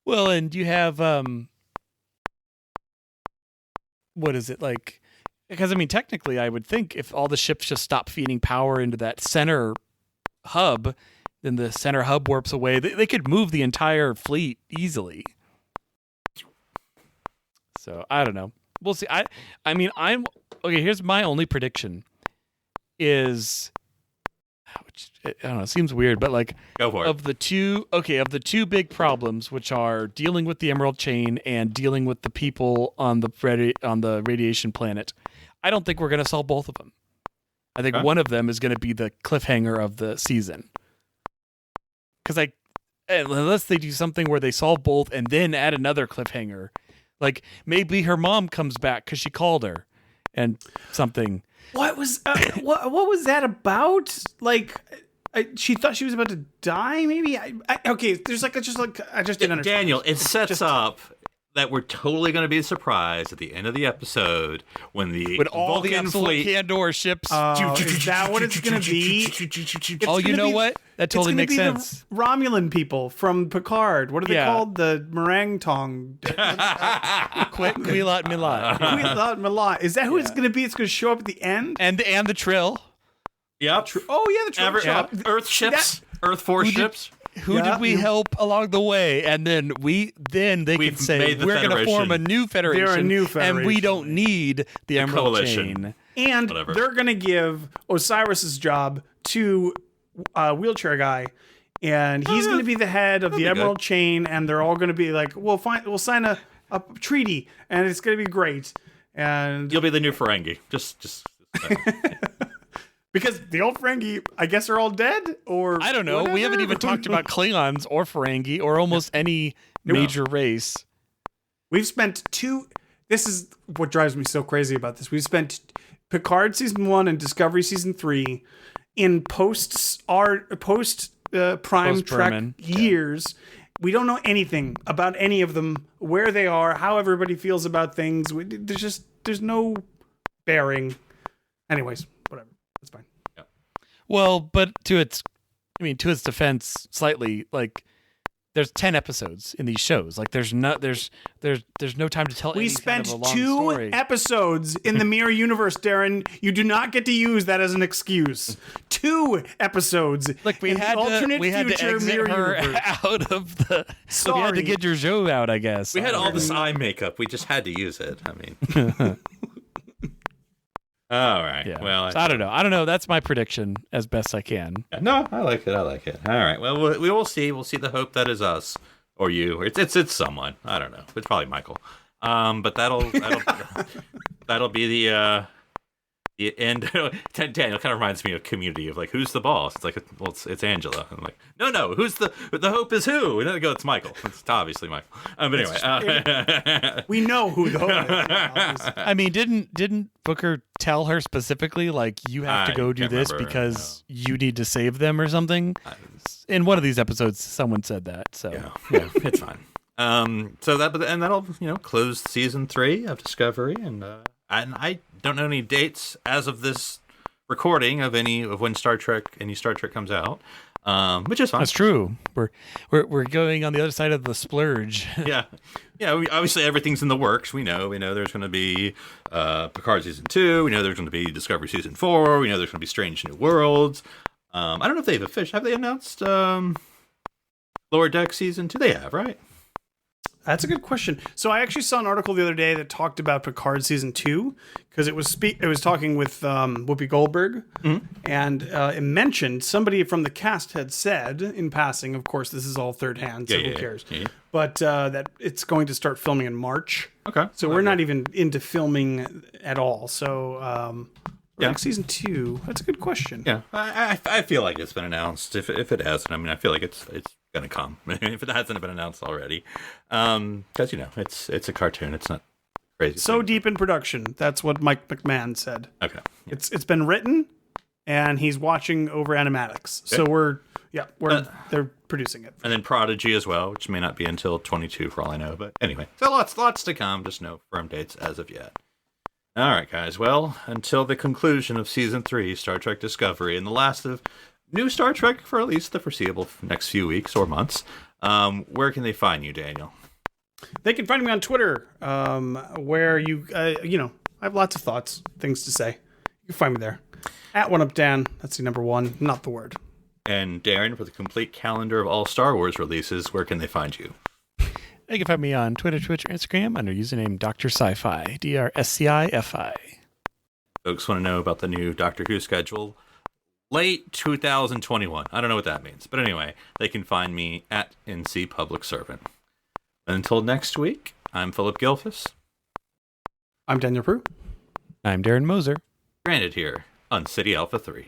Well, and you have what is it like? Because I mean, technically, I would think if all the ships just stop feeding power into that center hub, then the center hub warps away. They could move the entire fleet easily. So I don't know. We'll see. I mean, I'm okay. Here's my only prediction: is which, I don't know. It seems weird, but like Go for it. of the two big problems, which are dealing with the Emerald Chain and dealing with the people on the radiation planet, I don't think we're going to solve both of them. I think one of them is going to be the cliffhanger of the season. Because unless they do something where they solve both and then add another cliffhanger, like maybe her mom comes back because she called her, and something. what was that about? Like, she thought she was about to die. Maybe. Okay. There's I just didn't understand. Daniel, it sets up that we're totally going to be surprised at the end of the episode when All the Vulcan absolute fleet. Candor ships. Is that what it's gonna be? Oh, you know what? That totally makes it's gonna sense. be the Romulan people from Picard. What are they Yeah. called? The Meringue Tong. Quilat Milat. Milat. Is that who it's gonna be? It's gonna show up at the end. And the Trill. Yep. Oh yeah, the Trump shop. Earth ships. Earth Force ships. Who Yeah. did we help along the way? And then they We've could say made the we're going to form a Federation. new federation. They're a new and we federation. don't need the Emerald coalition. Chain. And Whatever. they're gonna give Osiris's job to wheelchair guy, and he's gonna be the head of the be Emerald good. Chain, and they're all gonna be like, we'll sign a treaty, and it's gonna be great. And You'll be the new Ferengi. Just Because the old Ferengi, I guess, are all dead, or I don't know. We haven't even talked about Klingons or Ferengi or almost any major race. We've spent this is what drives me so crazy about this. We've spent Picard season 1 and Discovery season 3 in post Prime Trek years. We don't know anything about any of them, where they are, how everybody feels about things. There's no bearing. Anyways, whatever. That's fine. Yeah. Well, but to its defense, slightly, like, there's 10 episodes in these shows. Like, there's no time to tell. We spent kind of a long 2 story. episodes in the mirror universe, Darren. You do not get to use that as an excuse. 2 episodes. Like, we in had the alternate to future exit mirror her universe. out of the. So we had to Sorry. get your show out, I guess. We had all this eye makeup. We just had to use it. I mean. All right. Yeah. Well, So I don't know. That's my prediction as best I can. no, I like it. All right. Well, we will see. We'll see the hope that is us or you. It's someone. I don't know. It's probably Michael. But that'll be the end. Daniel kind of reminds me of Community, of like, who's the boss? It's like, well, it's Angela. I'm like, no, who's the hope is who? And then I go, it's Michael. It's obviously Michael. But anyway, We know who the hope is. I mean, didn't Booker tell her specifically, like, you have to I go do can't this remember, because you need to save them or something? In one of these episodes, someone said that. So yeah, it's fine. So that'll close season 3 of Discovery, and I don't know any dates as of this recording of any of when any Star Trek comes out, which is fine. that's true. We're going on the other side of the splurge. Yeah. Obviously, everything's in the works. We know there's going to be Picard season 2. We know there's going to be Discovery season 4. We know there's going to be Strange New Worlds. I don't know if they've have they announced Lower Deck season 2? They have, right? That's a good question. So I actually saw an article the other day that talked about Picard season 2 because it was talking with Whoopi Goldberg, and it mentioned somebody from the cast had said in passing. Of course, this is all third hand, so who cares? Yeah. But that it's going to start filming in March. Okay. So we're not even into filming at all. So season 2. That's a good question. Yeah, I feel like it's been announced. If it hasn't, I mean, I feel like it's gonna come. if it hasn't been announced already, because it's a cartoon. It's not crazy. So deep in production. That's what Mike McMahon said. Okay. It's been written, and he's watching over animatics. So they're producing it. And then Prodigy as well, which may not be until 22 for all I know. But anyway, so lots to come. Just no firm dates as of yet. All right, guys. Well, until the conclusion of season 3, Star Trek Discovery, and the last of new Star Trek for at least the foreseeable next few weeks or months, where can they find you, Daniel? They can find me on Twitter, where I have lots of thoughts, things to say. You can find me there. @OneUpDan. That's the number 1, not the word. And Darren, for the complete calendar of all Star Wars releases, where can they find you? You can find me on Twitter, Twitch, or Instagram under username Dr. Sci-Fi, DRSCIFI. Folks want to know about the new Doctor Who schedule. Late 2021. I don't know what that means. But anyway, they can find me at NC Public Servant. Until next week, I'm Philip Gilfus. I'm Daniel Prue. I'm Darren Moser. Granted here on City Alpha 3.